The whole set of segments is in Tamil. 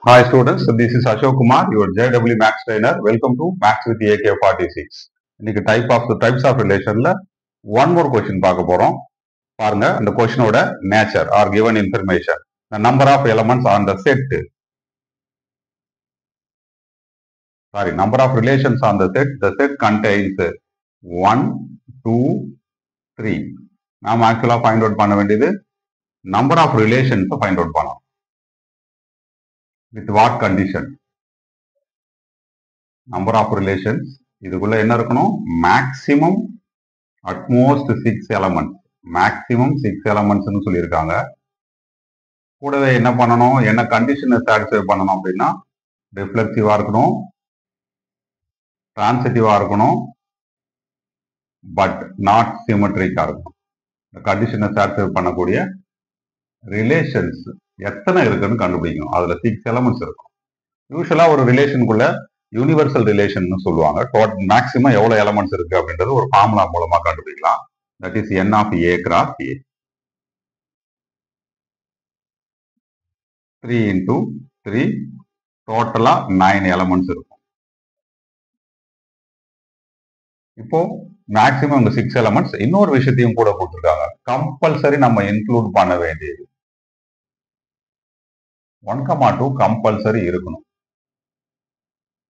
Hi students, this is Ashok Kumar, your JW Max trainer. Welcome to Max with AK46. இன்னைக்கு types of relationல one more question பார்க்க போறோம். பாருங்க அந்த கொஸ்டினோட nature or given information. The number of elements on the set. Number of relations on the set. The set contains 1, 2, 3. நாம் ஆக்சுவலா ஃபைண்ட் அவுட் பண்ண வேண்டியது number of relations find out பண்ணலாம். With what condition? Number of relations இதுக்குள்ள என்ன இருக்கணும்? Maximum at most 6 elements. Maximum 6 elements னு சொல்லியிருக்காங்க. கூடவே என்ன பண்ணணும்? என்ன கண்டிஷனை சாட்டிஸ்ஃபை பண்ணணும் அப்படின்னா ரிஃப்ளெக்சிவா இருக்கணும், டிரான்சிட்டிவா இருக்கணும், பட் நாட் சிமெட்ரிக்கா இருக்கணும். இந்த கண்டிஷனை சாட்டிஸ்ஃபை பண்ணக்கூடிய ரிலேஷன்ஸ் எத்தனை இருக்குன்னு கண்டுபிடிக்கணும். அதுல 6 எலமெண்ட்ஸ் இருக்கும். யூஸ்வலா ஒரு ரிலேஷனுக்குள்ள யூனிவர்சல் ரிலேஷன் சொல்லுவாங்க. மேக்ஸிமம் எவ்வளவு எலமெண்ட்ஸ் இருக்கு அப்படின்றது ஒரு ஃபார்முலா மூலமா கண்டுபிடிக்கலாம். That is n of a cross a. 3 into 3 டோட்டலா 9 எலமெண்ட்ஸ் இருக்கும். இப்போ மேக்ஸிமம் இந்த 6 எலமெண்ட்ஸ். இன்னொரு விஷயத்தையும் கூட கொடுத்துருக்காங்க. கம்பல்சரி நம்ம இன்க்ளூட் பண்ண வேண்டியது 1,2 கம்பல்சரி இருக்கணும்.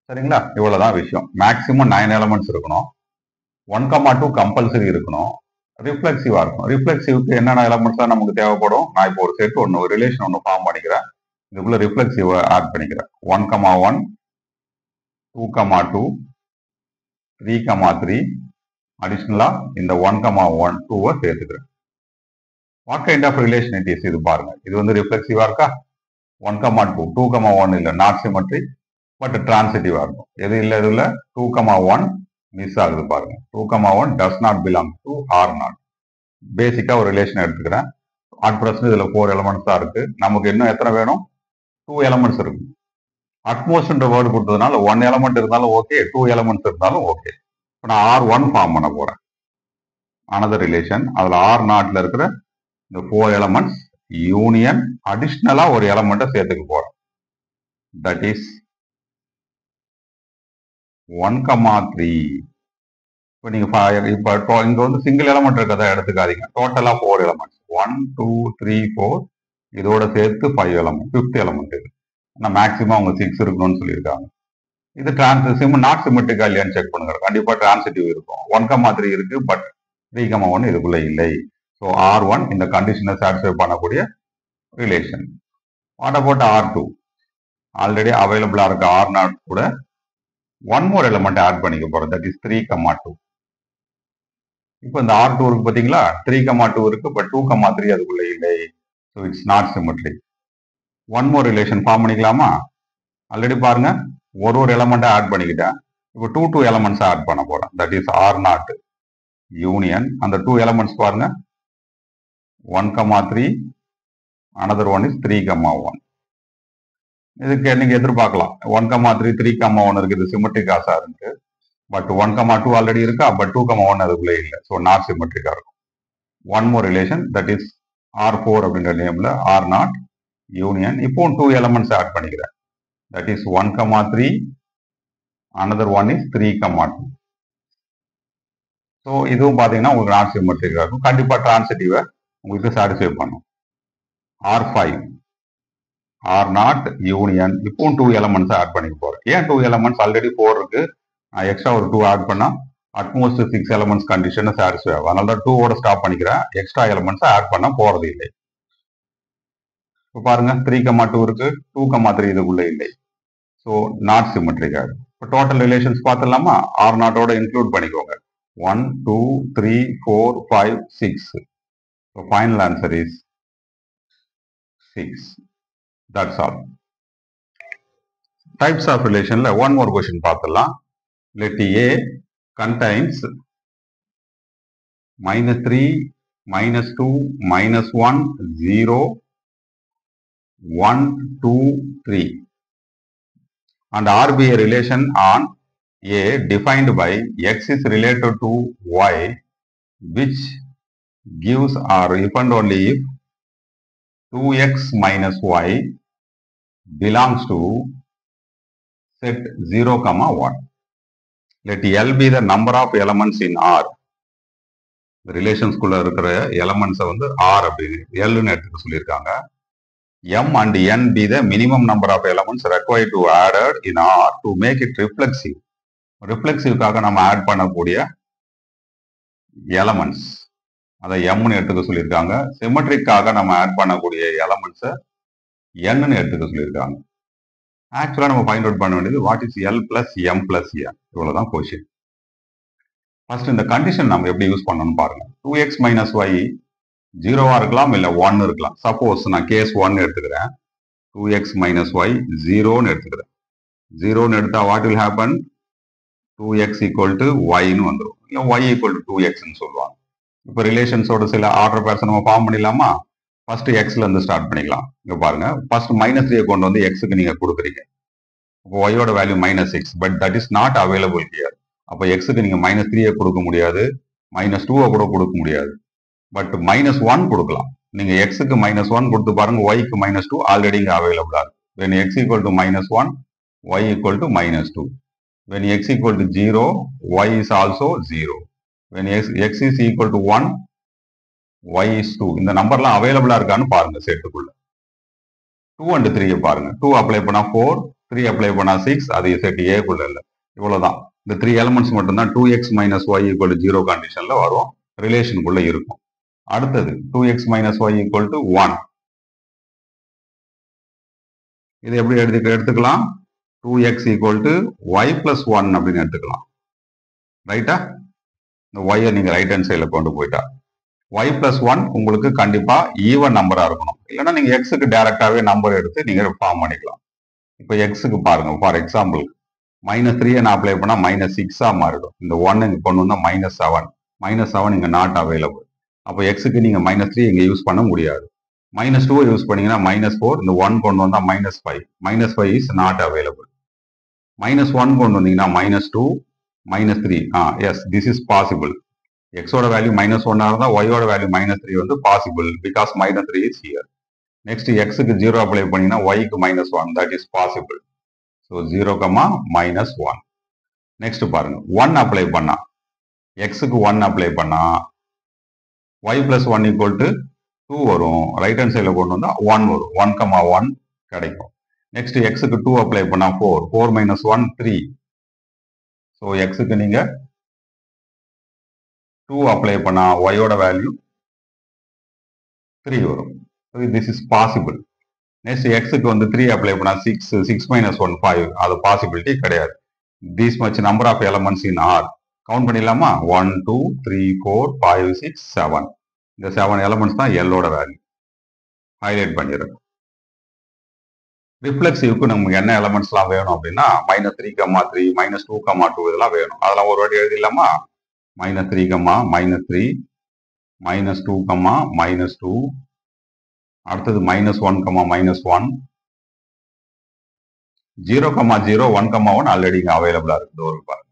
சரிங்களா? இவ்வளவுதான் விஷயம். மேக்ஸிமம் 9 எலமெண்ட்ஸ் இருக்கணும். 1,2 கம்பல்சரி இருக்கணும். ரிஃப்ளெக்சிவா இருக்கும். ரிஃப்ளெக்சிவ்க்கு என்னென்ன எலமெண்ட்ஸ் தான் நமக்கு தேவைப்படும்? நான் இப்போ ஒரு செட் ஒன்று, ஒரு ரிலேஷன் ஒன்று ஃபார்ம் பண்ணிக்கிறேன். இதுக்குள்ள ரிஃப்ளெக்சிவ் ஆட் பண்ணிக்கிறேன். 1,1, 2,2, 3,3 அடிஷனலா இந்த 1,1, 2 சேர்த்துக்கிறேன். What kind of relation it is? இது பாருங்க. இது வந்து ரிஃப்ளெக்சிவா இருக்கா? 1,2, 2,1 இல்ல, நாட் சிமெட்ரிக், பட் டிரான்சிட்டிவா இருக்கும். எது இல்ல? இதுல 2,1 மிஸ் ஆகுது பாருங்க. 2,1 does not belong to or not. பேசிக்கா ஒரு ரிலேஷன் எடுத்துக்கிறேன். அட் பிரசன்ட் இதுல 4 எலமெண்ட்ஸ் தான் இருக்கு. நமக்கு இன்னும் எத்தனை வேணும்? 2 எலமெண்ட்ஸ் இருக்கு. அட்மோஸ்ட்ன்ற வேர்டு கொடுத்ததுனால 1 எலமெண்ட் இருந்தாலும் ஓகே, 2 எலமெண்ட்ஸ் இருந்தாலும் ஓகே. இப்போ நான் R1 ஃபார்ம் பண்ண போறேன். Another relation. அதுல ஆர் நாட்ல இருக்கிற இந்த 4 எலமெண்ட்ஸ் யூனியன் அடிஷ்னலா ஒரு எலமெண்ட்டை சேர்த்துக்க போறேன். That is 1,3. இப்போ நீங்க இப்போ இங்க வந்து சிங்கிள் எலமெண்ட் இருக்கதை எடுத்துக்காதீங்க. டோட்டலா 4 எலமெண்ட்ஸ். 1, 2, 3, 4 இதோட சேர்த்து 5 எலமெண்ட், 5th எலமெண்ட் இது. ஆனால் மேக்ஸிமம் அவங்க 6 இருக்கணும்னு சொல்லியிருக்காங்க. இது நாட் சிமெட்ரிக்கா இல்லையான்னு செக் பண்ணுங்க. கண்டிப்பா டிரான்சிட்டிவ் இருக்கும். 1,3 இருக்கு, பட் 3,1 இதுக்குள்ள இல்லை. ஸோ R1 இந்த கண்டிஷனை சாட்டிஸ்ஃபை பண்ணக்கூடிய relation. What about R2? Already அவைலபிளா இருக்க R0 கூட ஒன் மோர் எலமெண்ட் ஆட் பண்ணிக்க போறோம். That is 3,2. இப்போ இந்த R2 இருக்கு பாத்தீங்களா? 3,2 இருக்கு, பட் 2,3 அதுக்குள்ள இல்லை. So it's not symmetric. One more relation form பண்ணிக்கலாமா? ஆல்ரெடி பாருங்க, ஒரு எலமெண்ட்டை ஆட் பண்ணிக்கிட்டேன். இப்போ 2 எலமெண்ட்ஸ் ஆட் பண்ண போறேன். That is R0 union. அந்த 2 எலமெண்ட்ஸ் பாருங்க, 1,3, another one is 3,1. இதுக்கு நீங்க எதிர்பார்க்கலாம் 1,3, 3,1 இருக்குது, சிமெட்ரிக்கா சார் இருக்கு. பட் 1,2 ஆல்ரெடி இருக்கா, பட் 2,1 அதுக்குள்ளே இல்லை. ஸோ நாட் சிமெட்ரிக்கா இருக்கும். One more relation, that is R4 அப்படின்ற நேம்ல R0 யூனியன். இப்போ 2 எலமெண்ட்ஸ் ஆட் பண்ணிக்கிறேன். That is 1,3, another one is 3,2. So இதுவும் பார்த்தீங்கன்னா உங்களுக்கு நாட் சிமெட்ரிக்கா இருக்கும். கண்டிப்பா டிரான்சிட்டிவை உங்களுக்கு சாட்டிஸ்ஃபை பண்ணும். R5 R0 union. இப்போ 2 எலமெண்ட்ஸ் ஆட் பண்ணிக்க போறேன். ஏன் 2 எலமெண்ட்ஸ்? ஆல்ரெடி 4 இருக்கு. நான் எக்ஸ்ட்ரா ஒரு 2 ஆட் பண்ணா அட்மோஸ்ட் 6 எலமெண்ட்ஸ் கண்டிஷனை சாட்டிஸ்ஃபை ஆகும். அதனால தான் 2 ஸ்டாப் பண்ணிக்கிறேன். எக்ஸ்ட்ரா எலமெண்ட்ஸ் ஆட் பண்ண போறது இல்லை. இப்போ பாருங்க, 3,2 இருக்கு, 2,3 இதுக்குள்ள இல்லை. ஸோ நாட் சிமெட்ரிக் ஆகும். இப்போ டோட்டல் ரிலேஷன்ஸ் பார்த்துடலாமா? R0 இன்க்ளூட் பண்ணிக்கோங்க. 1, 2, 3, 4, 5, 6. So final answer is 6. That's all. Types of relation. One more question பார்த்துடலாம். Let A contains -3, -2, -1, 0, 1, 2, 3. And R be a relation on A defined by X is related to Y, which gives, or if and only if 2x minus y belongs to set 0, 1. Let L be the number of elements in R. Relations குள்ள இருக்கிற எலமெண்ட்ஸை வந்து ஆர் அப்படின்னு எல்னு எடுத்துக்க சொல்லியிருக்காங்க. M and N be the minimum number of elements required to added in R to make it reflexive. ரிஃப்ளெக்சிவ்காக நம்ம ஆட் பண்ணக்கூடிய எலமெண்ட்ஸ் அதை எம்னு எடுத்துக்க சொல்லியிருக்காங்க. சிமெட்ரிக்காக நம்ம ஆட் பண்ணக்கூடிய எலமெண்ட்ஸை என்னன்னு எடுத்துக்க சொல்லியிருக்காங்க. ஆக்சுவலா நம்ம ஃபைண்ட் அவுட் பண்ண வேண்டியது what is L plus M plus N, இவ்வளவுதான் கொஸ்டின். ஃபர்ஸ்ட் இந்த கண்டிஷன் நம்ம எப்படி யூஸ் பண்ணணும்னு பாருங்க. 2x மைனஸ் ஒய் 0வா இருக்கலாம் இல்ல 1 இருக்கலாம். சப்போஸ் நான் கேஸ் 1 எடுத்துக்கிறேன். 2x மைனஸ் ஒய் 0ன்னு எடுத்துக்கிறேன். 0ன்னு எடுத்தா what will happen? 2x equal to ஒய்ன்னு வந்துடும். இல்லை ஒய் ஈக்குவல் டு 2xன்னு சொல்லுவாங்க. இப்போ ரிலேஷன்ஸோட சில ஆர்டர் பேர்ஸ் நம்ம ஃபார்ம் பண்ணிடலாமா? ஃபர்ஸ்ட் எக்ஸ்ல இருந்து ஸ்டார்ட் பண்ணிக்கலாம். இங்க பாருங்க, ஃபர்ஸ்ட் மைனஸ் 3 கொண்டு வந்து எக்ஸுக்கு நீங்க கொடுக்குறீங்க. இப்போ ஒய்யோட value -6, but that is not available here. அப்போ எக்ஸுக்கு நீங்க -3 கொடுக்க முடியாது, -2 கூட கொடுக்க முடியாது, பட் -1 கொடுக்கலாம். நீங்க எக்ஸுக்கு -1 கொடுத்து பாருங்க, ஒய்க்கு -2 ஆல்ரெடி இங்க அவைலபிளா இருக்கு. when x equal to -1, y equal to -2. when x equal to 0, y is also 0. when x is equal to 1, y is 2. இந்த நம்பர்லாம் அவைலபிளா இருக்கான்னு பாருங்க செட்டுக்குள்ள. 2 and 3 பாருங்க. 2 அப்ளை பண்ணா 4, 3 அப்ளை பண்ணா 6. அது செட் ஏ குள்ள இல்ல. இவ்வளவுதான். இந்த 3 எலிமெண்ட்ஸ் மட்டும் தான் 2x minus y equal to 0 கண்டிஷன்ல வரும், ரிலேஷனுக்குள்ள இருக்கும். அடுத்தது 2x minus y equal to 1. இது எப்படி எடுத்துக்கலாம்? 2x equal to y plus 1 அப்படின்னு எடுத்துக்கலாம். ரைட்டா? இந்த y நீங்க ரைட் ஹேண்ட் சைட்ல கொண்டு போயிட்டா y plus 1 உங்களுக்கு கண்டிப்பா ஈவன் நம்பரா இருக்கணும். இல்லைன்னா நீங்க எக்ஸுக்கு டைரக்டாவே நம்பர் எடுத்து நீங்க ஃபார்ம் பண்ணிக்கலாம். இப்போ எக்ஸுக்கு பாருங்க, ஃபார் எக்ஸாம்பிள் -3 நான் அப்ளை பண்ணா -6 மாறிடும். இந்த 1 இங்க கொண்டு வந்தா -7. -7 இங்க நாட் அவைலபிள். அப்போ எக்ஸுக்கு நீங்க -3 இங்க யூஸ் பண்ண முடியாது. -2 யூஸ் பண்ணீங்கன்னா -4, இந்த 1 கொண்டு வந்தா -5. -5 இஸ் நாட் அவைலபிள். -1 கொண்டு வந்தீங்கன்னா -2, -3. Yes, this is possible. எக்ஸோட வேல்யூ -1 இருந்தா ஒய்யோட வேல்யூ -3 வந்து possible, because -3 is here. Next எக்ஸுக்கு 0 அப்ளை பண்ணீங்கன்னா ஒய்க்கு -1, that is possible. So 0, -1. Next பாருங்க, 1 அப்ளை பண்ணா எக்ஸுக்கு 1 அப்ளை பண்ணா y plus 1 equal to 2 வரும். ரைட் ஹேண்ட் சைடில் கொண்டு வந்தா 1 வரும். 1, 1 கிடைக்கும். நெக்ஸ்ட் எக்ஸுக்கு 2 அப்ளை பண்ணா 4, 4 - 1, 3. ஸோ எக்ஸுக்கு நீங்க 2 அப்ளை பண்ணா ஒய்யோட வேல்யூ 3 வரும். This is possible. நெக்ஸ்ட் எக்ஸுக்கு வந்து 3 அப்ளை பண்ணா 6, 6 - 1, 5. அது பாசிபிலிட்டி கிடையாது. This much number of elements in R. Count பண்ணிடலாமா? 1, 2, 3, 4, 5, 6, 7. இந்த 7 எலமெண்ட்ஸ் தான் எல்லோட வேல்யூ. ஹைலைட் பண்ணிடுறேன். ரிஃப்ளெக்சிவ்க்கு நமக்கு என்ன எலமெண்ட்ஸ்லாம் வேணும் அப்படின்னா -3, -3, -2, -2 இதெல்லாம் வேணும். அதெல்லாம் ஒரு வாட்டி எழுதிடலாமா? -3, -3, -2, -2. அடுத்தது -1, -1. 0, 0, 1, 1 ஆல்ரெடி இங்க அவைலபிளா இருக்குது ஒரு பாருங்க.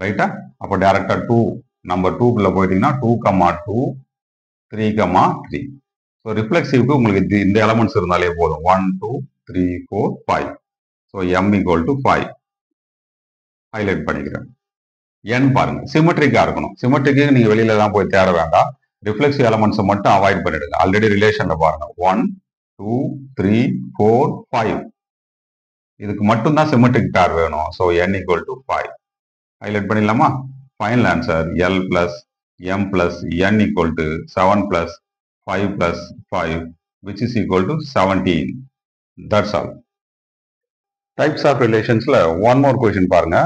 ரைட்டா? அப்போ டைரக்டா 2 நம்பர் 2 போயிட்டீங்கன்னா 2, 2, 3, 3. ஸோ ரிஃப்ளெக்சிவ்க்கு உங்களுக்கு இந்த எலமெண்ட்ஸ் இருந்தாலே போதும். 1, 2, 3, 4, 5. So m equal to 5. Highlight பண்ணிக்கிறேன். n பாருங்க, சிமெட்ரிக்கா இருக்கணும். சிமெட்ரிக்கு நீங்க வெளியில தான் போய் தேட வேண்டாம். ரிஃப்ளெக்சிவ் எலமெண்ட்ஸை மட்டும் அவாய்ட் பண்ணிடுங்க. ஆல்ரெடி ரிலேஷன்ல பாருங்க, 1, 2, 3, 4, 5. இதுக்கு மட்டும் தான் சிமெட்ரிக் பேர் வேணும். So n equal to 5. Highlight பண்ணிடலாமா? Final answer L plus M plus N equal to 7 plus 5 plus 5, which is equal to 17. That's all. Types of relationsல one more question பாருங்க.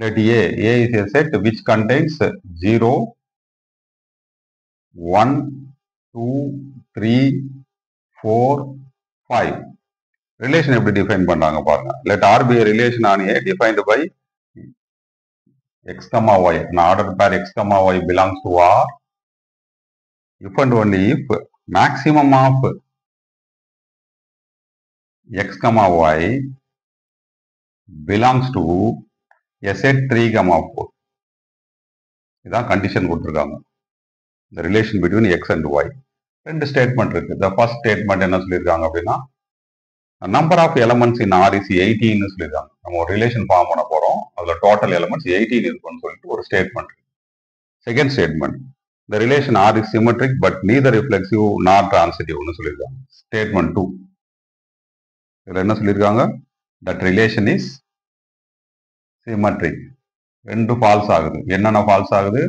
Let A is a set which contains 0, 1, 2, 3, 4, 5. Relation எப்படி define பண்றாங்க பாருங்க. Let R be a relation on A defined by x, y. An ordered pair x, y belongs to R if and only if maximum of x, y belongs to a set 3, 4. இதான் கண்டிஷன் கொடுத்துருக்காங்க. The relation between x and y. ரெண்டு ஸ்டேட்மெண்ட் இருக்கு. த ஃபர்ஸ்ட் ஸ்டேட்மெண்ட் என்ன சொல்லியிருக்காங்க அப்படின்னா, number of elements in R is 18 சொல்லியிருக்காங்க. நம்ம ஒரு ரிலேஷன் ஃபார்ம் பண்ண போறோம், அதுல டோட்டல் எலமெண்ட்ஸ் 18 இருக்குன்னு சொல்லிட்டு ஒரு statement. Second statement, the relation R is symmetric but neither reflexive not டிரான்சிட்டிவ்னு சொல்லியிருக்காங்க. ஸ்டேட்மெண்ட் 2 இதுல என்ன சொல்லியிருக்காங்க, தட் ரிலேஷன் இஸ் சிமெட்ரிக். ரெண்டு ஃபால்ஸ் ஆகுது. என்னென்ன ஃபால்ஸ் ஆகுது,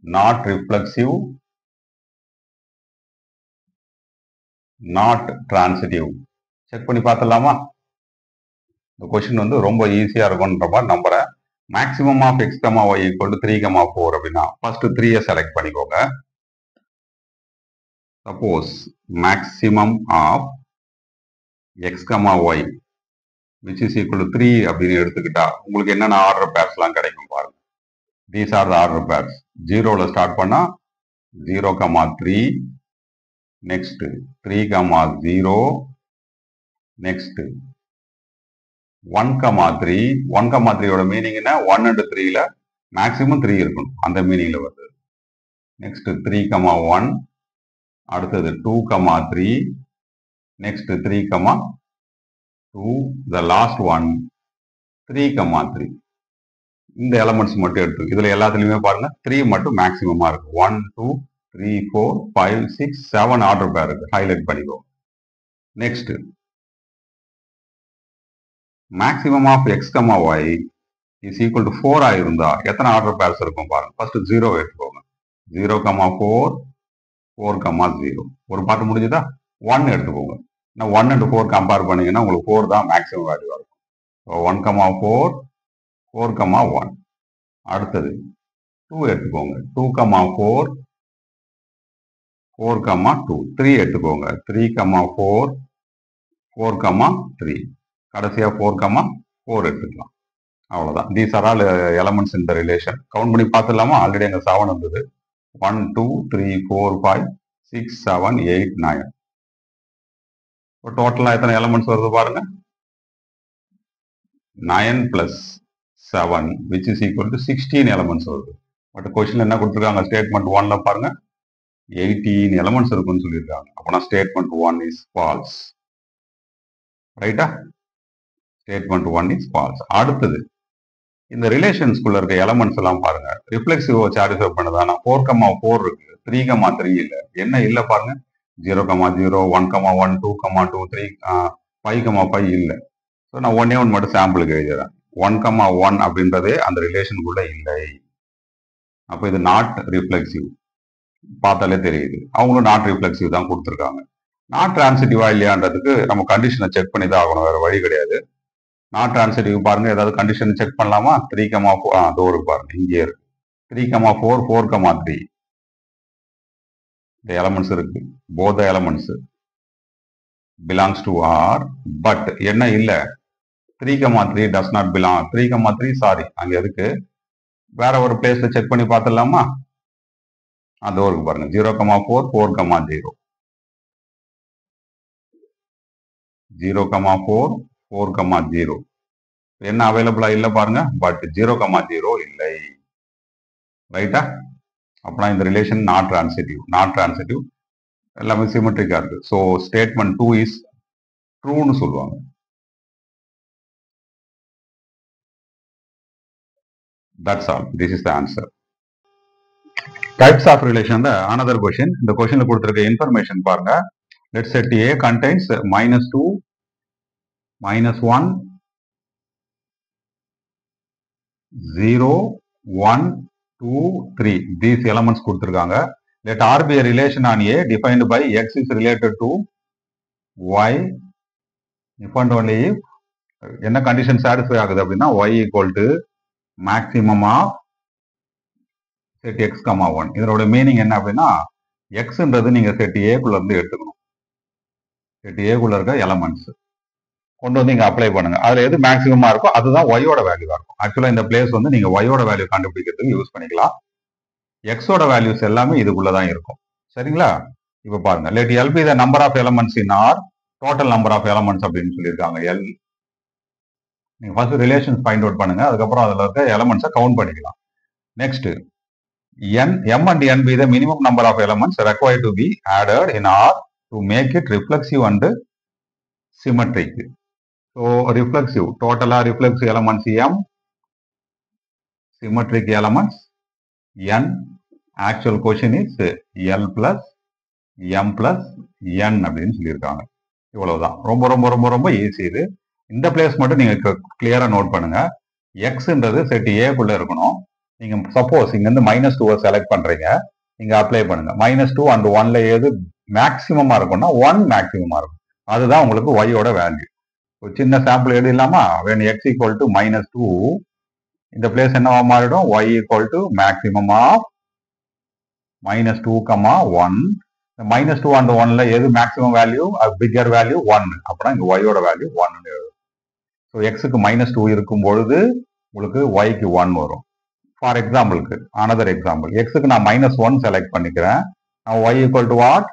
not reflexive, not transitive. Check பண்ணி பார்த்துடலாமா? இந்த கொஸ்டின் வந்து ரொம்ப ஈஸியா இருக்கும்ன்ற மாதிரி நம்புறேன். Maximum of X comma Y equal to 3,4 அப்படின்னா ஃபர்ஸ்ட் 3 செலக்ட் பண்ணிக்கோங்க. Suppose maximum of X comma Y which is equal to 3 அப்படின்னு எடுத்துக்கிட்டா உங்களுக்கு என்னென்ன ஆர்டர் பேர்ஸ்லாம் கிடைக்கும் பாருங்க. These are the order pairs. 0ல ஸ்டார்ட் பண்ணா 0,3, நெக்ஸ்ட் 3,0, நெக்ஸ்ட் 1,3. 1,3யோட மீனிங் என்ன, 1 and 3ல மேக்ஸிமம் 3 இருக்கணும், அந்த மீனிங்ல வருது. நெக்ஸ்ட் 3,1, அடுத்தது 2,3, நெக்ஸ்ட் 3,2, த லாஸ்ட் ஒன் 3,3. இந்த எலமெண்ட்ஸ் மட்டும் எடுத்து இதுல எல்லாத்துலயுமே பாருங்க 3 மட்டும் மேக்ஸிமமா இருக்கு. 1, 2, 3, 4, 5, 6, 7 ஆர்டர் பேர் இருக்கு. ஹைலைட் பண்ணிக்கோ. Next maximum of X comma y is equal to 4 இருந்தா எத்தனை ஆர்டர் பேர்ஸ் இருக்கும் பாருங்க. ஃபர்ஸ்ட் 0 எடுத்துக்கோங்க. 0,4, 4,0. ஒரு பார்ட் முடிஞ்சுதா? 1 எடுத்துக்கோங்க. 1 and 4 கம்பேர் பண்ணீங்கன்னா உங்களுக்கு 4 தான் மேக்ஸிமம் வேல்யூ இருக்கும். 1,4, 4,1. அடுத்தது 2 எடுத்துக்கோங்க. 2,4, 4,2. 3 எடுத்துக்கோங்க. 3,4, 4,3. கடைசியா 4,4 எடுத்துக்கலாம். அவ்வளவுதான். These are all elements in the relation. Count பண்ணி பார்த்துடலாமா? ஆல்ரெடி அங்க 7 இருந்தது. 1, 2, 3, 4, 5, 6, 7, 8, 9. டோட்டலா எத்தனை எலமெண்ட்ஸ் வருது பாருங்க. 9 plus 7 which is equal to 16 elements வருது. பட் கொஸ்டின் என்ன கொடுத்துருக்காங்க, ஸ்டேட்மெண்ட் 1ல பாருங்க 18 எலமெண்ட்ஸ் இருக்குன்னு சொல்லியிருக்காங்க. அப்பனா ஸ்டேட்மெண்ட் 1 இஸ் ஃபால்ஸ். ரைட்டா? Statement 1 is false. அடுத்தது இந்த ரிலேஷன்ஸ்குள்ள இருக்க எலமெண்ட்ஸ் எல்லாம் பாருங்க. Reflexive satisfy பண்ணுதானா? 4,4 இருக்கு, 3,3 இல்ல. என்ன இல்ல பாருங்க, 0,0, 1,1, 2,2, 3, 5,5 இல்ல. ஸோ நான் ஒன்னே ஒன்று மட்டும் சாம்பிளுக்கு எழுதுறேன். 1,1 அப்படின்றதே அந்த ரிலேஷனுக்குள்ள இல்லை. அப்போ இது நாட் ரிஃப்ளெக்சிவ். பார்த்தாலே தெரியுது, அவங்களும் நாட் ரிஃப்ளெக்சிவ் தான் கொடுத்துருக்காங்க. நாட் டிரான்சிட்டிவா இல்லையான்றதுக்கு நம்ம கண்டிஷனை செக் பண்ணி தான் ஆகணும், வேற வழி கிடையாது. நாட் டிரான்சிட்டிவ் பாருங்க, ஏதாவது கண்டிஷன் செக் பண்ணலாமா? 3,4 அதோ இருக்கு பாருங்க, இங்கே இருக்கு. 3,4, 4,3 இந்த எலமெண்ட்ஸ் இருக்கு. Both elements belongs to R. But என்ன இல்ல, 3,3 does not belong. 3,3 சாரி, அங்க எதுக்கு, வேற ஒரு பிளேஸ்ல செக் பண்ணி பார்த்துடலாமா? அதோ இருக்கு பாருங்க, 0,4, 4,0. 0,4, 4,0 என்ன அவைலபிளா இல்ல பாருங்க. பட் 0,0 இல்லை. ரைட்டா? அப்படின்னா இந்த relation not transitive. Not transitive எல்லாமே சிமெட்ரிக்கா இருக்கு. ஸோ ஸ்டேட்மெண்ட் 2 இஸ் ட்ரூன்னு சொல்லுவாங்க. That's all. This is the answer. Types of relation. Another question. இந்த கொஸ்டின்ல கொடுத்திருக்க இன்ஃபர்மேஷன் பாருங்க. Let's set A contains -2, -1, 0, 1, 2, 3. These elements கொடுத்திருக்காங்க. Let R be a relation on A defined by X is related to Y if and only if என்ன கண்டிஷன் சாட்டிஸ்ஃபை ஆகுது அப்படின்னா Y equal to maximum of set X, 1. இதோட மீனிங் என்ன அப்படின்னா, எக்ஸ்ன்றது நீங்க செட் ஏக்குள்ள இருந்து எடுத்துக்கணும். செட் ஏக்குள்ள இருக்க எலமெண்ட்ஸ் கொண்டு வந்து இங்க அப்ளை பண்ணுங்க. அதுல எது மேக்ஸிமமா இருக்கோ அதுதான் ஒய்யோட வேல்யூவா இருக்கும். ஆக்சுவலா இந்த பிளேஸ் வந்து நீங்க ஒய்யோட வேல்யூ கண்டுபிடிக்கிறதுக்கு யூஸ் பண்ணிக்கலாம். எக்ஸோட வேல்யூஸ் எல்லாமே இதுக்குள்ளதான் இருக்கும். சரிங்களா? இப்ப பாருங்க, let L be the number of elements in R, total number of elements அப்படின்னு சொல்லியிருக்காங்க. எல் நீங்க ஃபர்ஸ்ட் ரிலேஷன்ஸ் ஃபைண்ட் அவுட் பண்ணுங்க, அதுக்கப்புறம் அதுல இருக்க எலமெண்ட்ஸை கவுண்ட் பண்ணிக்கலாம். Next m and n be the minimum number of elements required to be added in R to make it reflexive and symmetric. So reflexive, total reflexive elements m, symmetric elements n. Actual question is L plus m plus n அப்படின்னு சொல்லியிருக்காங்க. இவ்வளவுதான். ரொம்ப ரொம்ப ரொம்ப ரொம்ப ஈஸி இது. இந்த பிளேஸ் மட்டும் நீங்க கிளியரா நோட் பண்ணுங்க. எக்ஸ்ன்றது செட் ஏக்குள்ள இருக்கணும். நீங்க சப்போஸ் இங்க இருந்து -2 செலக்ட் பண்றீங்க, நீங்க அப்ளை பண்ணுங்க. -2 and 1ல எது மேக்சிமமா இருக்கும்னா 1 மேக்சிமமா இருக்கும். அதுதான் உங்களுக்கு y ஓட வேல்யூ. ஒரு சின்ன sample எழுதிடலாமா? when x equal to -2, இந்த பிளேஸ் என்னவா மாறிடும்? y equal to maximum of -2, 1. -2 and 1ல எது மேக்சிமம் வேல்யூ? Bigger value 1. அப்படின்னா இங்க y ஓட வேல்யூ 1 எழுதும். ஸோ எக்ஸுக்கு -2 இருக்கும் பொழுது உங்களுக்கு yக்கு 1 வரும். ஃபார் எக்ஸாம்பிளுக்கு another எக்ஸாம்பிள், எக்ஸுக்கு நான் -1 செலக்ட் பண்ணிக்கிறேன். y equal to what?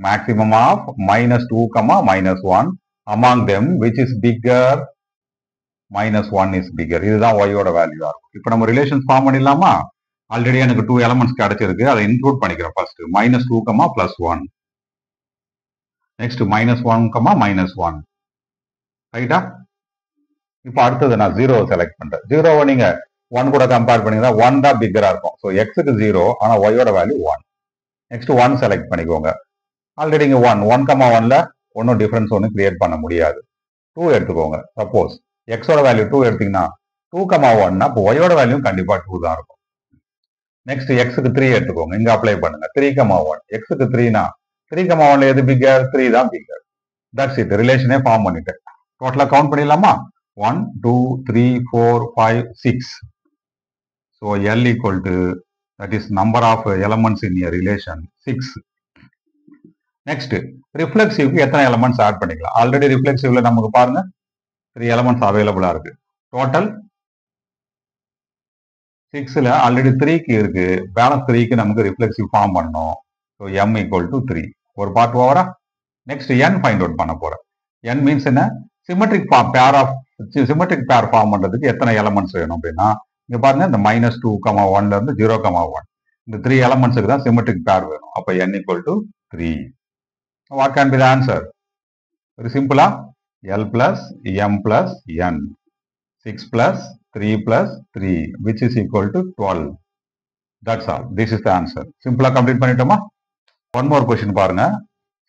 maximum of -2, -1. among them which is bigger? -1 is bigger. இதுதான் y ஓட வேல்யூவா இருக்கும். இப்போ நம்ம ரிலேஷன்ஸ் ஃபார்ம் பண்ணிடலாமா? ஆல்ரெடி எனக்கு 2 எலமெண்ட்ஸ் கிடைச்சிருக்கு, அதை இன்க்ளூட் பண்ணிக்கிறேன். ஃபர்ஸ்ட் -2, +1. நெக்ஸ்ட் -1, -1. ரைட்டா? இப்போ அடுத்தது நான் 0 செலக்ட் பண்றேன். 0வை நீங்க 1 கூட கம்பேர் பண்ணீங்கன்னா 1 தான் பிக்கரா இருக்கும். ஸோ எக்ஸுக்கு 0, ஆனா ஒய்யோட வேல்யூ 1. நெக்ஸ்ட் 1 செலக்ட் பண்ணிக்கோங்க. ஆல்ரெடி இங்க 1, 1ல ஒன்றும் டிஃபரன்ஸ் ஒன்றும் கிரியேட் பண்ண முடியாது. 2 எடுத்துக்கோங்க. சப்போஸ் எக்ஸோட வேல்யூ 2 எடுத்தீங்கன்னா 2, 1, அப்போ ஒய்யோட வேல்யூ கண்டிப்பா 2 தான் இருக்கும். நெக்ஸ்ட் எக்ஸுக்கு 3 எடுத்துக்கோங்க. இங்க அப்ளை பண்ணுங்க. 3, 1. எக்ஸுக்கு 3னா 3, 1ல எது பிக்கர்? 3 தான் பிக்கர். That's it. ரிலேஷனே ஃபார்ம் பண்ணிட்டேன். டோட்டலா கவுண்ட் பண்ணிடலாமா? 1, 2, 3, 4, 5, 6. So L equal to, that is number of elements in a relation, 6. Next, reflexive எத்தனை elements add பண்ணிக்கலாம்? ஆல்ரெடி ரிஃப்ளெக்சிவ்ல நமக்கு பாருங்க 3 elements அவைலபிளா இருக்கு. டோட்டல் 6ல ஆல்ரெடி 3க்கு இருக்கு. பேலன்ஸ் 3க்கு நமக்கு ரிஃப்ளெக்சிவ் ஃபார்ம் பண்ணணும். So m equal to 3. ஒரு பார்ட் ஓவரா? நெக்ஸ்ட் n ஃபைண்ட் அவுட் பண்ண போறேன். n மீன்ஸ் என்ன? சிமெட்ரிக் பேர் ஃபார்ம் பண்றதுக்கு எத்தனை எலமெண்ட்ஸ் வேணும் அப்படின்னா, இங்க பாருங்க இந்த -2, 1ல இருந்து 0, 1. இந்த 3 எலமெண்ட்ஸுக்கு தான் சிமெட்ரிக் பேர் வேணும். அப்ப n equal to 3. What can be the answer? Very சிம்பிளா, L plus m plus n. 6 plus 3 plus 3, which is equal to 12. That's all. This is the answer. Simple complete பண்ணிட்டோமா? One more question பாருங்க.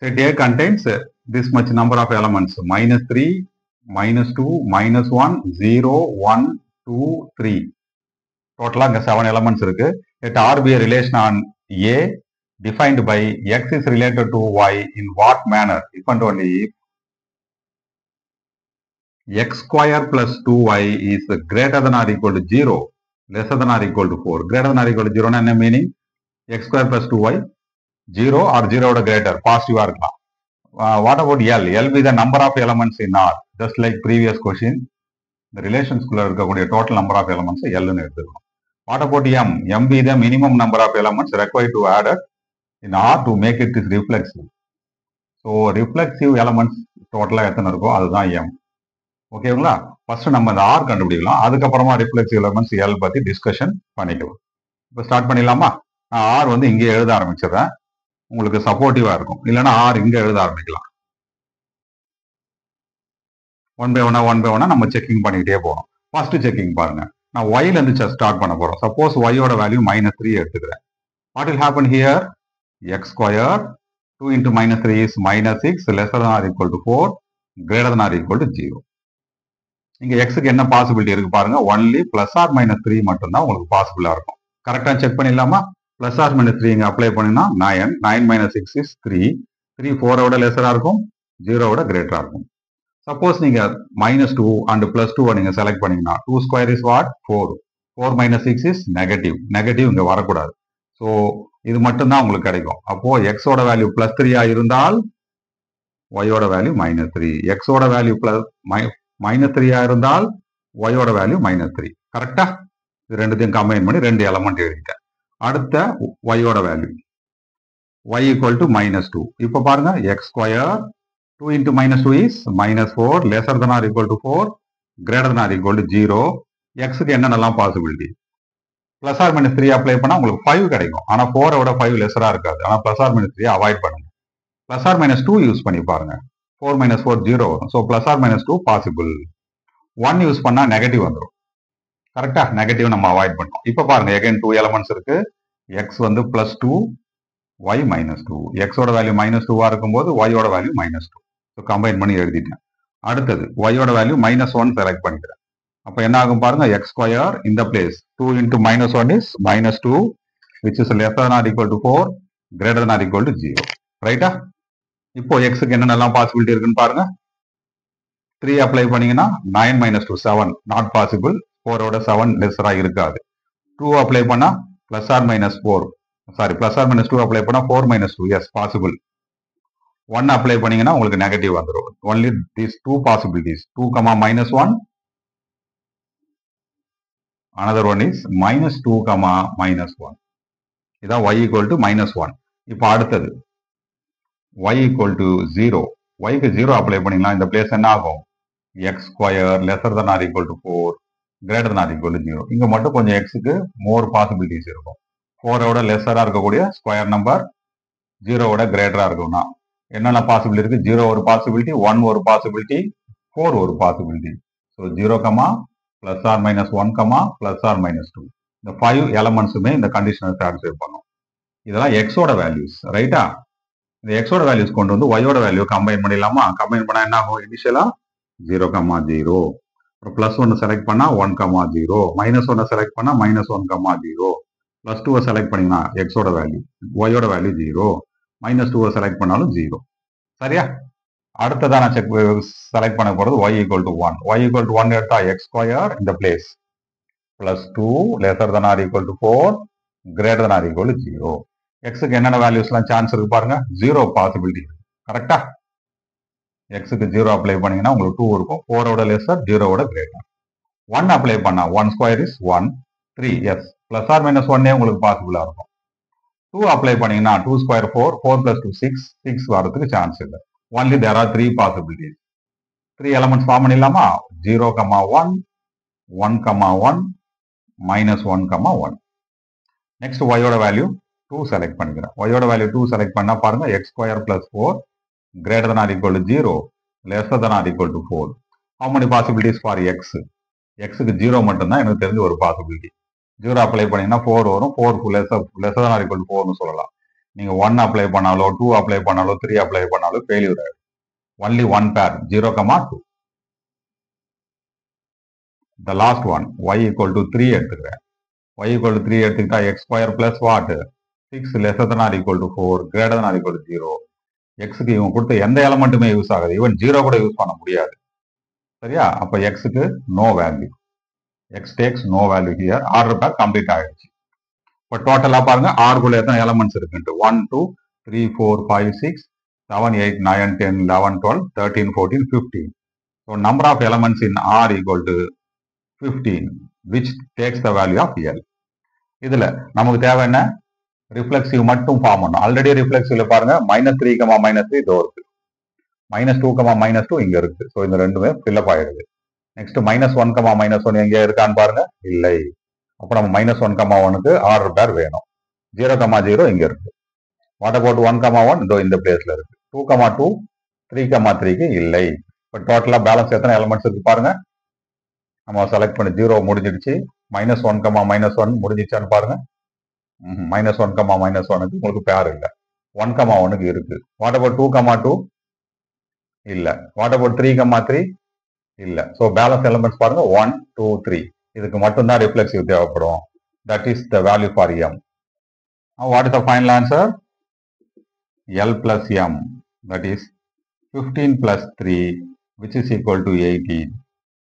Set A contains this much number of elements: -3, -2, -1, 0, 1, 2, 3. Total அங்க 7 elements இருக்கு. Let R be a relation on A defined by x is related to y in what manner? If and only if x square plus 2y is greater than or equal to 0, lesser than or equal to 4. Greater than or equal to 0 na enna meaning? X square plus 2y 0 or 0 oda greater, positive ah irukkalam. What about L? L be the number of elements in R. Just like previous question, the relations kulla irukkakoodiya total number of elements L nu eduthukom. What about M? M be the minimum number of elements required to add in R to make it is reflexive. So reflexive elements total எத்தனை இருக்கோ அதுதான் M. ஓகேங்களா? ஃபர்ஸ்ட் நம்ம இந்த R கண்டுபிடிக்கலாம், அதுக்கப்புறமா ரிஃப்ளெக்சிவ் எலமெண்ட்ஸ் L பத்தி டிஸ்கஷன் பண்ணிக்கலாம். இப்போ ஸ்டார்ட் பண்ணிடலாமா? நான் R வந்து இங்கே எழுத ஆரம்பிச்சிடுறேன், உங்களுக்கு சப்போர்ட்டிவா இருக்கும். இல்லைன்னா R இங்க எழுத ஆரம்பிக்கலாம். ஒன் பை ஒன்னா நம்ம செக்கிங் பண்ணிக்கிட்டே போறோம். ஃபர்ஸ்ட் செக்கிங் பாருங்க. நான் ஒய்ல இருந்து ஸ்டார்ட் பண்ண போறோம். சப்போஸ் ஒய்யோட வேல்யூ -3 எடுத்துக்கிறேன். What will happen here? x square 2 into -3 is -6, lesser than or equal to 4, greater than or equal to 0. இங்க எக்ஸுக்கு என்ன பாசிபிலிட்டி இருக்கு பாருங்க. ஒன்லி பிளஸ் ஆர் -3 மட்டும்தான் உங்களுக்கு பாசிபிளா இருக்கும். கரெக்டா செக் பண்ணிடலாமா? பிளஸ் ஆர் -3 இங்க அப்ளை பண்ணினா 9, 9 - 6 is 3. 3 4 விட லெஸரா இருக்கும், 0 விட கிரேட்டரா இருக்கும். சப்போஸ் நீங்க -2 அண்ட் +2 நீங்க செலக்ட் பண்ணீங்கன்னா 2 square is what? 4. 4 - 6 is negative. Negative இங்க வரக்கூடாது. ஸோ இது மட்டும்தான் உங்களுக்கு கிடைக்கும். அப்போ எக்ஸோட வேல்யூ +3 இருந்தால் ஒய்யோட வேல்யூ -3. எக்ஸோட வேல்யூ -3 இருந்தால் ஒய்யோட வேல்யூ -3. கரெக்டா? இது ரெண்டுத்தையும் கம்பைன் பண்ணி 2 எலமெண்ட் எழுதிட்டேன். அடுத்த ஒய்யோட வேல்யூ y equal to -2. இப்போ பாருங்க, x square 2 into -2 is -4, lesser than or equal to 4, greater than or equal to 0. எக்ஸுக்கு என்னென்னலாம் பாசிபிலிட்டி? பிளஸ் ஆர் மைனஸ் 3 அப்ளை பண்ணா உங்களுக்கு 5 கிடைக்கும். ஆனா 4 விட 5 லெஸரா இருக்காது. ஆனா பிளஸ் ஆர் மைனஸ் 3 அவாய்ட் பண்ணுங்க. பிளஸ் ஆர் மைனஸ் 2 யூஸ் பண்ணி பாருங்க. 4 மைனஸ் 4 0 வரும். So plus or minus 2 possible. 1 use பண்ணா நெகட்டிவ் வந்துடும். கரெக்டா? நெகட்டிவ் நம்ம அவாய்ட் பண்ணோம். இப்போ பாருங்க எகைன் 2 எலமெண்ட்ஸ் இருக்கு. எக்ஸ் வந்து பிளஸ் 2, ஒய் மைனஸ் 2. எக்ஸோட வேல்யூ மைனஸ் 2வா இருக்கும்போது ஒய்யோட வேல்யூ மைனஸ் 2. ஸோ கம்பைன் பண்ணி எழுதிட்டேன். அடுத்தது ஒய்யோட வேல்யூ மைனஸ் 1 செலக்ட் பண்ணிக்கிறேன். அப்போ என்ன ஆகும் பாருங்க, எக்ஸ் ஸ்கொயர் இந்த place 2 into minus 1 is minus 2, which is less than or equal to 4, greater than or equal to 0. ரைட்டா? இப்போ எக்ஸுக்கு என்னென்னலாம் பாசிபிலிட்டி இருக்குன்னு பாருங்க. 3 அப்ளை பண்ணீங்கன்னா 9 minus 2 7 நாட் பாசிபிள். 4ஓட 7 லெஸரா இருக்காது. 2 அப்ளை பண்ணா plus or minus 4, sorry plus or minus 2 apply பண்ணா 4 minus 2 எஸ் பாசிபிள். 1 அப்ளை பண்ணீங்கன்னா உங்களுக்கு நெகட்டிவ் வந்துடும். Only these 2 possibilities. 2, minus 1. Another one is minus 2, minus 1. இதான் y equal to minus 1. இப்போ அடுத்தது y equal to 0. y க்கு 0 அப்ளை பண்ணீங்கன்னா இந்த பிளேஸ் என்ன ஆகும்? x square lesser than or equal to 4, greater than or equal to 0. இங்க மட்டும் கொஞ்சம் xக்கு மோர் பாசிபிலிட்டிஸ் இருக்கும். 4ஓட லெஸரா இருக்கக்கூடிய ஸ்கொயர் நம்பர் 0ஓட கிரேட்டரா இருக்கும்னா என்னென்ன பாசிபிலிட்டி இருக்கு? 0 ஒரு பாசிபிலிட்டி, 1 ஒரு பாசிபிலிட்டி, 4 ஒரு possibility. So 0, plus or minus 1, plus or minus 2. இந்த 5 எலமெண்ட்ஸுமே இந்த கண்டிஷனை சாட்டிஸ்ஃபை பண்ணும். இதெல்லாம் எக்ஸோட வேல்யூஸ். ரைட்டா? இந்த எக்ஸோட வேல்யூஸ் கொண்டு வந்து ஒய்யோட வேல்யூ கம்பைன் பண்ணிடலாமா? கம்பைன் பண்ணா என்ன ஆகும்? இனிஷியலா 0, 0. அப்புறம் பிளஸ் 1 செலக்ட் பண்ணா 1, 0. மைனஸ் 1 செலக்ட் பண்ணா மைனஸ் 1, 0. பிளஸ் 2 செலக்ட் பண்ணீங்கன்னா எக்ஸோட வேல்யூ, ஒய்யோட வேல்யூ 0. மைனஸ் 2 செலக்ட் பண்ணாலும் 0. சரியா? அடுத்ததா நான் செலக்ட் பண்ண போறது y equal to 1. y equal to 1 எடுத்தா x ஸ்கொயர் இந்த place plus 2 lesser than or equal to 4, greater than or equal to 0. எக்ஸுக்கு என்னென்ன வேல்யூஸ்லாம் சான்ஸ் இருக்கு பாருங்க. 0 பாசிபிலிட்டி இருக்கு. கரெக்டா? எக்ஸுக்கு 0 அப்ளை பண்ணீங்கன்னா உங்களுக்கு 2 இருக்கும். 4ஓட லெஸர், 0ஓட கிரேட்டர். 1 அப்ளை பண்ணா 1 ஸ்கொயர் இஸ் 1, 3 எஸ் பிளஸ் ஆர் மைனஸ் 1 உங்களுக்கு பாசிபிளா இருக்கும். 2 அப்ளை பண்ணீங்கன்னா 2 ஸ்கொயர் 4, 4 plus 2 6, 6 வரதுக்கு சான்ஸ் இல்லை. Only there are 3 possibilities. 3 elements form பண்ணிடலாமா? 0, 1, 1, 1, minus 1, 1. Next y-ஓட வேல்யூ 2 செலக்ட் பண்ணிக்கிறேன். y-ஓட வேல்யூ 2 செலக்ட் பண்ணா பாருங்க x square plus 4, greater than or equal to 0, lesser than or equal to 4. How many possibilities for x? x-க்கு 0 மட்டும்தான் எனக்கு தெரிஞ்ச ஒரு பாசிபிலிட்டி. 0 அப்ளை பண்ணீங்கன்னா 4 வரும். 4 lesser than or equal to 4னு சொல்லலாம். நீங்க 1 அப்ளை பண்ணாலோ 2 அப்ளை பண்ணாலோ 3 அப்ளை பண்ணாலோ ஃபெயிலியர் ஆயிடும். ஒன்லி 1 பேர் 0, 2. The last one y equal to 3 எடுத்துக்கிறேன். y equal to 3 எடுத்துக்கிட்டா x square plus what 6 lesser than or equal to 4, greater than or equal to 0. xக்கு இவங்க கொடுத்த எந்த எலமெண்ட்டுமே யூஸ் ஆகாது. ஈவன் 0 கூட யூஸ் பண்ண முடியாது. சரியா? அப்ப xக்கு no value. x takes no value here. Order pair complete ஆயிடுச்சு. இப்போ டோட்டலா பாருங்க ஆர்குள்ள எத்தனை எலமெண்ட்ஸ் இருக்குன்ட்டு 1, 2, 3, 4, 5, 6, 7, 8, 9, 10, 11, 12, 13, 14, 15. So number of elements in R equal to 15, which takes the value of L. இதுல நமக்கு தேவை என்ன? ரிஃப்ளெக்சிவ் மட்டும் ஃபார்ம் பண்ணும். ஆல்ரெடி ரிஃப்ளெக்சிவ்ல பாருங்க -3, -3 இதோ இருக்கு. -2, -2 இங்க இருக்கு. ஸோ இந்த ரெண்டுமே ஃபில்லப் ஆயிடுது. நெக்ஸ்ட் -1, -1 எங்க இருக்கான்னு பாருங்க. இல்லை. அப்போ நம்ம -1, 1க்கு ஆர்டர் பேர் வேணும். 0, 0 இங்க இருக்கு. வாட் அபவுட் 1, 1 இதோ இந்த பிளேஸ்ல இருக்கு. 2, 2, 3, 3க்கு இல்லை. இப்போ டோட்டலா பேலன்ஸ் எத்தனை எலிமெண்ட்ஸ் இருக்கு பாருங்க. நம்ம செலக்ட் பண்ணி 0 முடிஞ்சிடுச்சு. -1, -1 முடிஞ்சிச்சான்னு பாருங்க. -1, -1க்கு உங்களுக்கு பேர் இல்லை. 1, 1க்கு இருக்கு. வாட் அபவுட் 2, 2 இல்ல. வாட் அபவுட் 3, 3 இல்ல. ஸோ பேலன்ஸ் எலிமெண்ட்ஸ் பாருங்க 1, 2, 3. இதுக்கு மட்டும்தான் ரிஃப்ளெக்சிவ் தேவைப்படும். That is the value for m. What is the final answer? L plus m, that is 15 plus 3, which is equal to 18.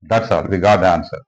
That's all. We got the answer.